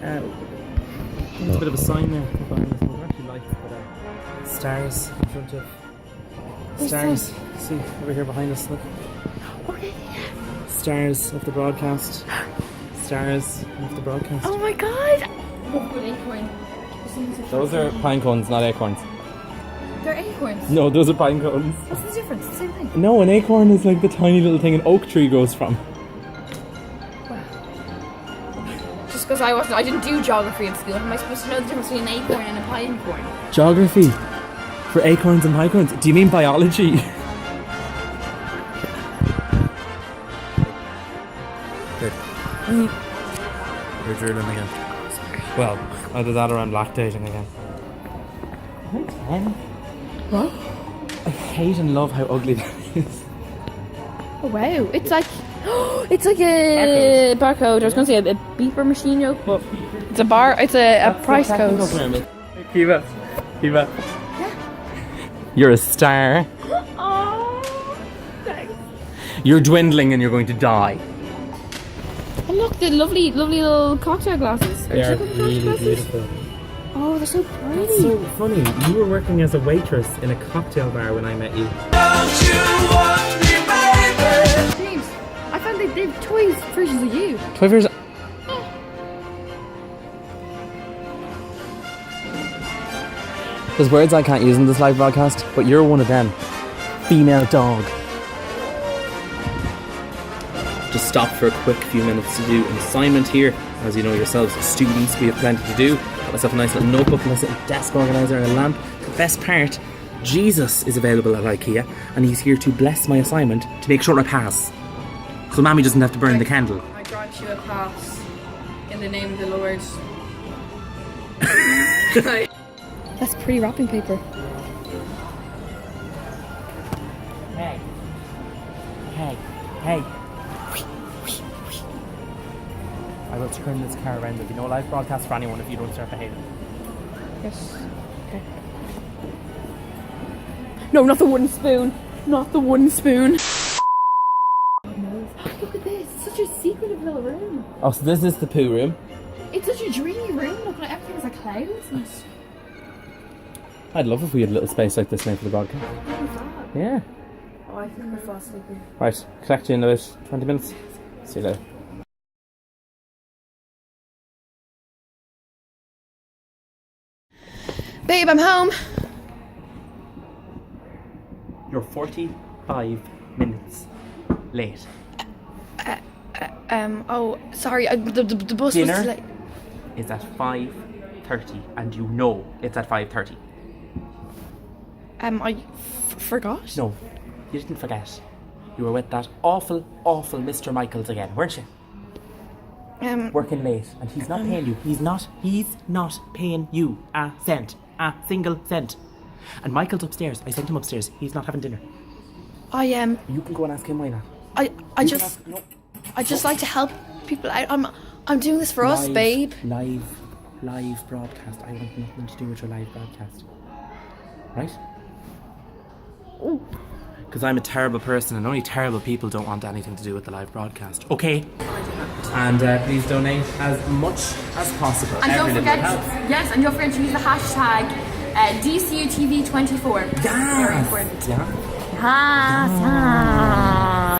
There's a bit of a sign there behind us. We're actually lights, but stars in front of... Stars. See, over here behind us, look. Stars of the broadcast. Stars of the broadcast. Oh my god! Those are pine cones, not acorns. They're acorns? No, those are pine cones. What's the difference? The same thing? No, an acorn is like the tiny little thing an oak tree grows from. Wow. Just because I didn't do geography in school, how am I supposed to know the difference between an acorn and a pine cone? Geography? For acorns and pine cones? Do you mean biology? Good. You're drooling again. Well, either that or I'm lactating again. Am I 10? What? I hate and love how ugly that is. Oh wow, it's like a barcode. I was going to say a beeper machine joke, but it's a price code. Kiva. Yeah. You're a star. Oh, thanks. You're dwindling and you're going to die. And look, the lovely little cocktail glasses. They are really beautiful. Oh, they're so pretty. That's so funny. You were working as a waitress in a cocktail bar when I met you. Don't you want me, baby? James, I found they have toys versions of you. Toy version. There's words I can't use in this live broadcast, but you're one of them. Female dog. Just stop for a quick few minutes to do an assignment here. As you know yourselves, students, we have plenty to do. Got myself a nice little notebook, a nice little desk organiser and a lamp. The best part, Jesus is available at Ikea and he's here to bless my assignment to make sure I pass. So Mammy doesn't have to burn the candle. I grant you a pass in the name of the Lord. That's pretty wrapping paper. Hey. I will turn this car around. There'll be no live broadcast for anyone if you don't start behaving. Yes. Okay. No, not the wooden spoon. Not the wooden spoon. Look at this. It's such a secretive little room. Oh, so this is the poo room. It's such a dreamy room. Look, like everything's like clouds. And... I'd love if we had a little space like this now for the broadcast. Yeah. Oh, I think we're fast sleeping. Right, collect you in about 20 minutes. See you later. Babe, I'm home. You're 45 minutes late. Oh, sorry. The bus Dinner was late. is at 5:30, and you know it's at 5:30. I forgot. No, you didn't forget. You were with that awful Mr. Michaels again, weren't you? Working late, and he's not paying you. He's not paying you a cent. A single cent. And Michael's upstairs. I sent him upstairs. He's not having dinner. I You can go and ask him why not. I just like to help people out. I'm doing this for us, babe. Live broadcast. I want nothing to do with your live broadcast. Right? Because I'm a terrible person and only terrible people don't want anything to do with the live broadcast. Okay? And please donate as much as possible. And Every don't forget, little helps. yes, and don't forget to use the hashtag DCUtv24. Yes. Very important. Yeah. Yes.